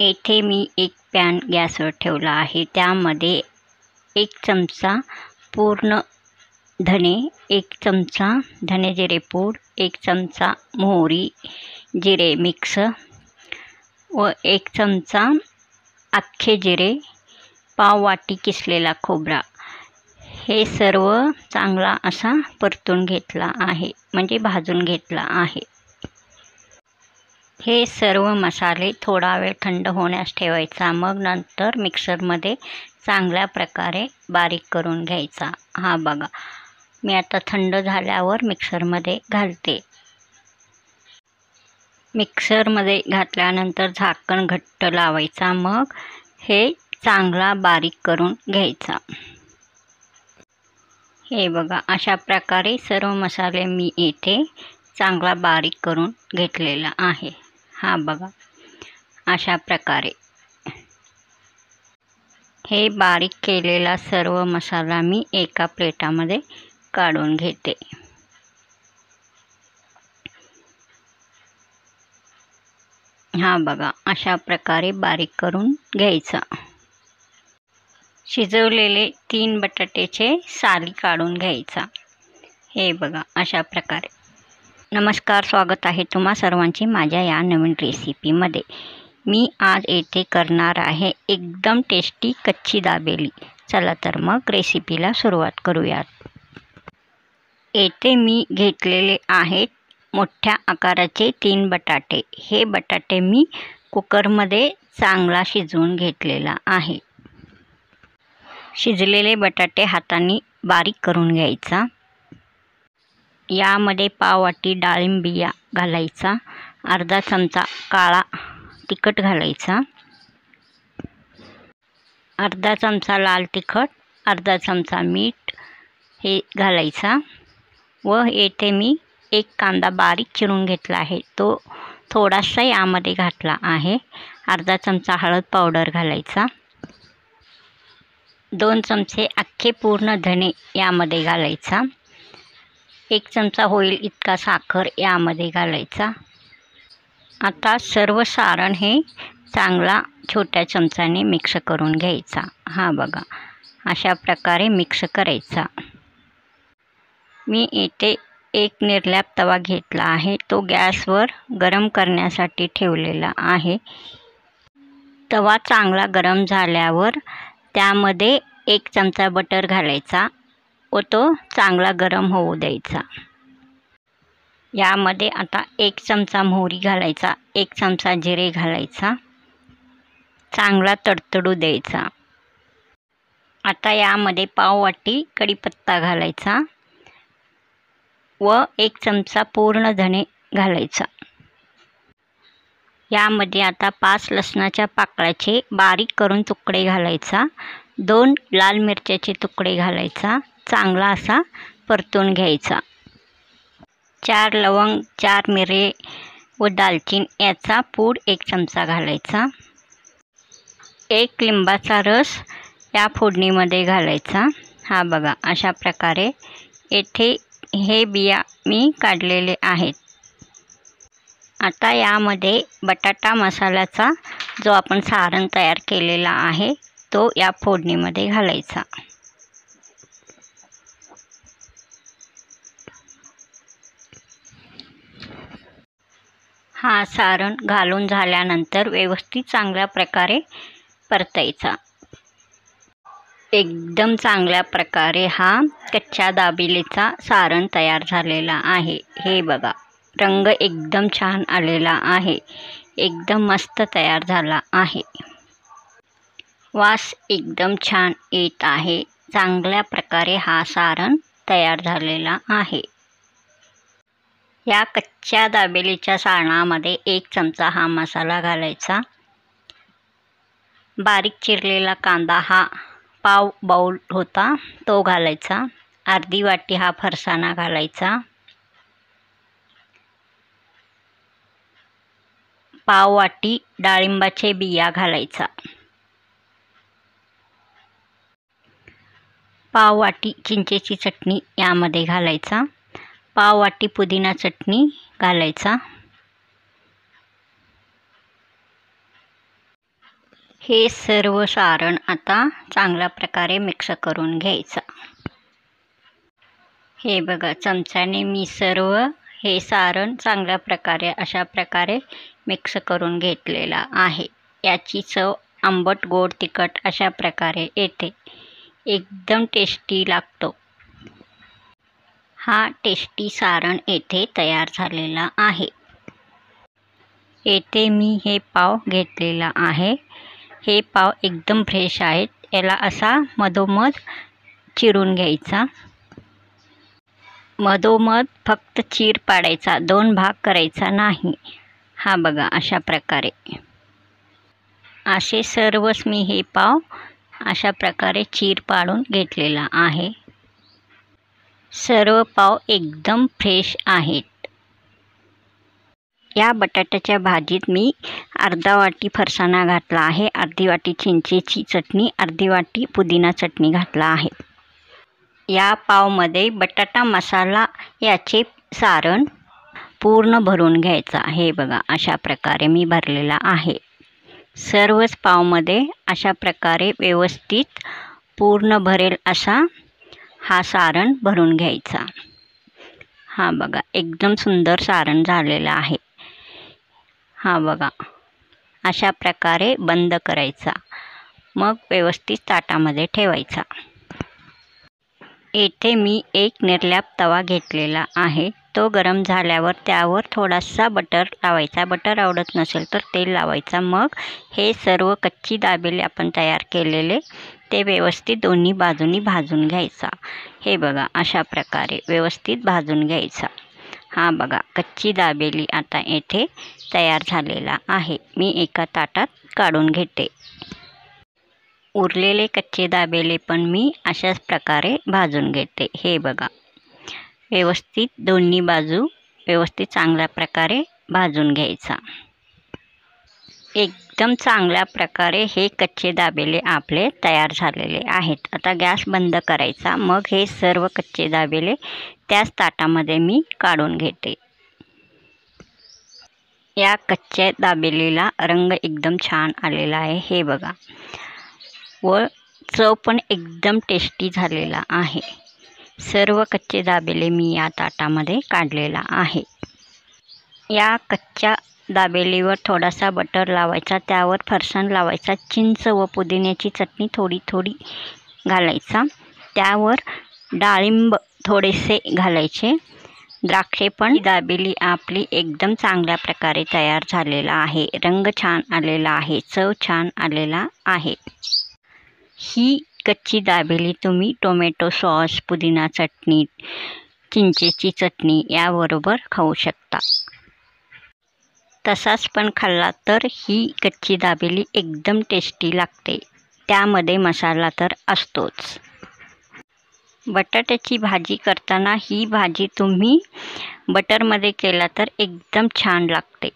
येथे मी एक पॅन गॅसवर ठेवला आहे. त्यामध्ये 1 चमचा पूर्ण धने, 1 चमचा धने जिरे पूड, 1 चमचा मोहरी जिरे मिक्स व 1 चमचा अख्खे जिरे, पाव वाटी किसलेला खोबरा, हे सर्व चांगला असा परतून घेतला आहे, म्हणजे भाजून घेतला आहे. हे सर्व मसाले थोडा वेळ थंड होण्यास ठेवायचा, मग नंतर मिक्सरमध्ये चांगल्या प्रकारे बारीक करून घ्यायचा. हा बघा, मी आता थंड झाल्यावर मिक्सरमध्ये घालते. मिक्सरमध्ये घातल्यानंतर झाकण घट्ट लावायचा, मग हे चांगला बारीक करून घ्यायचा. हे बघा, अशा प्रकारे सर्व मसाले मी येथे चांगला बारीक करून घेतलेला आहे. हा बघा, अशा प्रकारे हे बारीक केलेला सर्व मसाला मी एका प्लेटामध्ये काढून घेते. हा बघा, अशा प्रकारे बारीक करून घ्यायचा. शिजवलेले 3 बटाट्याचे साली काढून घ्यायचा. हे बघा, अशा प्रकारे. नमस्कार, स्वागत आहे तुम्हा सर्वांचे माझ्या या नवीन रेसिपीमध्ये. मी आज येथे करणार आहे एकदम टेस्टी कच्ची दाबेली. चला तर मग रेसिपीला सुरुवात करूयात. येथे मी घेतलेले आहेत मोठ्या आकाराचे 3 बटाटे. हे बटाटे मी कुकरमध्ये चांगला शिजवून घेतलेला आहे. शिजलेले बटाटे हाताने बारीक करून घ्यायचा. यामध्ये पाव वाटी डाळिंब बिया घालायचा, अर्धा चमचा काळा तिखट घालायचा, अर्धा चमचा लाल तिखट, अर्धा चमचा मीठ हे घालायचा व येथे मी 1 कांदा बारीक चिरून घेतला आहे, तो थोडासा यामध्ये घातला आहे. अर्धा चमचा हळद पावडर घालायचा, 2 चमचे अख्खे पूर्ण धने यामध्ये घालायचा, 1 चमचा होईल इतका साखर यामध्ये घालायचा. आता सर्व सारण हे चांगला छोट्या चमच्याने मिक्स करून घ्यायचा. हा बघा, अशा प्रकारे मिक्स करायचा. मी येथे एक निर्लॅप तवा घेतला आहे, तो गॅसवर गरम करण्यासाठी ठेवलेला आहे. तवा चांगला गरम झाल्यावर त्यामध्ये 1 चमचा बटर घालायचा व तो चांगला गरम होऊ द्यायचा. यामध्ये आता 1 चमचा मोहरी घालायचा, 1 चमचा जिरे घालायचा, चांगला तडतडू द्यायचा. आता यामध्ये पाव वाटी कढीपत्ता घालायचा व 1 चमचा पूर्ण धने घालायचा. यामध्ये आता 5 लसणाच्या पाकळ्याचे बारीक करून तुकडे घालायचा, 2 लाल मिरच्याचे तुकडे घालायचा, चांगला असा परतून घ्यायचा. 4 लवंग, 4 मिरे व दालचीन याचा पूड 1 चमचा घालायचा. 1 लिंबाचा रस या फोडणीमध्ये घालायचा. हा बघा, अशा प्रकारे येथे हे बिया मी काढलेले आहेत. आता यामध्ये बटाटा मसाल्याचा जो आपण सारण तयार केलेला आहे तो या फोडणीमध्ये घालायचा. हा सारण घालून झाल्यानंतर व्यवस्थित चांगल्या प्रकारे परतायचा. एकदम चांगल्या प्रकारे हा कच्च्या दाबेलीचा सारण तयार झालेला आहे. हे बघा, रंग एकदम छान आलेला आहे, एकदम मस्त तयार झाला आहे. वास एकदम छान येत आहे. चांगल्या प्रकारे हा सारण तयार झालेला आहे. या कच्च्या दाबेलीच्या सारणामध्ये 1 चमचा हा मसाला घालायचा. बारीक चिरलेला कांदा हा पाव बाउल होता तो घालायचा. अर्धी वाटी हा फरसाणा घालायचा. पाव वाटी डाळिंबाचे बिया घालायचा. पाव वाटी चिंचेची चटणी यामध्ये घालायचा. पाव वाटी पुदिना चटणी घालायचा. हे सर्व सारण आता चांगल्या प्रकारे मिक्स करून घ्यायचं। हे बघा, चमच्याने मी सर्व हे सारण चांगल्या प्रकारे अशा प्रकारे मिक्स करून घेतलेला आहे। याची चव आंबट गोड तिखट अशा प्रकारे येते, एकदम टेस्टी लागतो। हा टेस्टी सारण येथे तयार झालेला आहे। येथे मी हे पाव घेतलेला आहे। हे पाव एकदम फ्रेश आहेत। याला असा मधोमध चिरून घ्यायचा। मधोमध फक्त चीर पाडायचा, 2 भाग करायचा नाही। हा बघा, अशा प्रकारे असे सर्वच मी हे पाव अशा प्रकारे चीर पाडून घेतलेला आहे। सर्व पाव एकदम फ्रेश आहेत। या बटाट्याच्या भाजीत मी अर्धा वाटी फरसाणा घातला आहे, अर्धी वाटी चिंचेची चटणी, अर्धी वाटी पुदिना चटणी घातला आहे। या पावमध्ये बटाटा मसाला याचे सारण पूर्ण भरून घ्यायचा। हे बघा, अशा प्रकारे मी भरलेला आहे। सर्वच पावमध्ये अशा प्रकारे व्यवस्थित पूर्ण भरेल असा हा सारण भरून घ्यायचा। हा बघा, एकदम सुंदर सारण झालेलं आहे। हा बघा, अशा प्रकारे बंद करायचा, मग व्यवस्थित ताटामध्ये ठेवायचा। येथे मी एक निर्ल्याप तवा घेतलेला आहे। तो गरम झाल्यावर त्यावर थोडासा बटर लावायचा। बटर आवडत नसेल तर तेल लावायचा। मग हे सर्व कच्ची दाबेली आपण तयार केलेले ते व्यवस्थित दोन्ही बाजूनी भाजून घ्यायचा। हे बघा, अशा प्रकारे व्यवस्थित भाजून घ्यायचा। हा बघा, कच्ची दाबेली आता येथे तयार झालेला आहे। मी एका ताटात काढून घेते। उरलेले कच्चे दाबेले पण मी अशाच प्रकारे भाजून घेते। हे बघा, व्यवस्थित दोन्ही बाजू व्यवस्थित चांगल्या प्रकारे भाजून घ्यायचा। एकदम चांगल्या प्रकारे हे कच्चे दाबेले आपले तयार झालेले आहेत। आता गॅस बंद करायचा। मग हे सर्व कच्चे दाबेले त्याच ताटामध्ये मी काढून घेते। या कच्च्या दाबेलीला रंग एकदम छान आलेला आहे। हे बघा, व चव पण एकदम टेस्टी झालेला आहे। सर्व कच्चे दाबेले मी या ताटामध्ये काढलेला आहे। या कच्च्या दाबेलीवर थोडासा बटर लावायचा, त्यावर फरसाण लावायचा, चिंच व पुदिन्याची चटणी थोडी थोडी घालायचा, त्यावर डाळिंब थोडेसे घालायचे, द्राक्षे पण। दाबेली आपली एकदम चांगल्या प्रकारे तयार झालेला आहे। रंग छान आलेला आहे, चव छान आलेला आहे। ही कच्ची दाबेली तुम्ही टोमॅटो सॉस, पुदिना चटणी, चिंचेची चटणी याबरोबर खाऊ शकता। तसाच पण खाल्ला तर ही कच्ची दाबेली एकदम टेस्टी लागते। त्यामध्ये मसाला तर असतोच। बटाट्याची भाजी करताना ही भाजी तुम्ही बटरमध्ये केला तर एकदम छान लागते।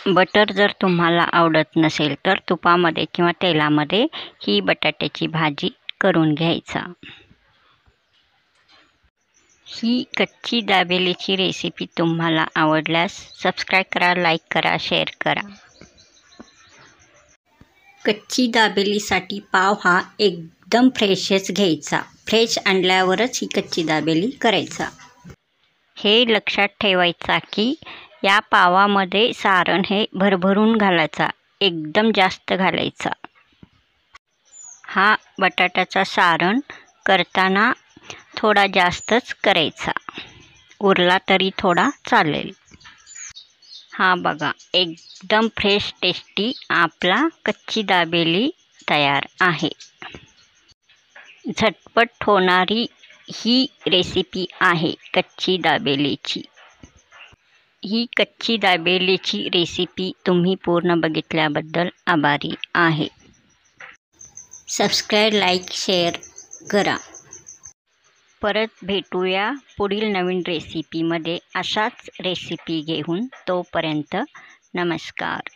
बटर जर तुम्हाला आवडत नसेल तर तुपामध्ये किंवा तेलामध्ये ही बटाट्याची भाजी करून घ्यायचा। ही कच्ची दाबेलीची रेसिपी तुम्हाला आवडल्यास सबस्क्राईब करा, लाईक करा, शेअर करा। कच्ची दाबेलीसाठी पाव हा एकदम फ्रेशच घ्यायचा। फ्रेश आणल्यावरच ही कच्ची दाबेली करायचा। हे लक्षात ठेवायचा की या पावामध्ये सारण हे भरभरून घालायचा, एकदम जास्त घालायचा। हा बटाट्याचा सारण करताना थोडा जास्तच करायचा, उरला तरी थोडा चालेल। हा बघा, एकदम फ्रेश टेस्टी आपला कच्ची दाबेली तयार आहे। झटपट होणारी ही रेसिपी आहे कच्ची दाबेलीची। ही कच्ची दाबेलीची रेसिपी तुम्ही पूर्ण बघितल्याबद्दल आभारी आहे। सबस्क्राईब, लाईक, शेअर करा। परत भेटूया पुढील नवीन रेसिपीमध्ये अशाच रेसिपी घेऊन। तोपर्यंत नमस्कार।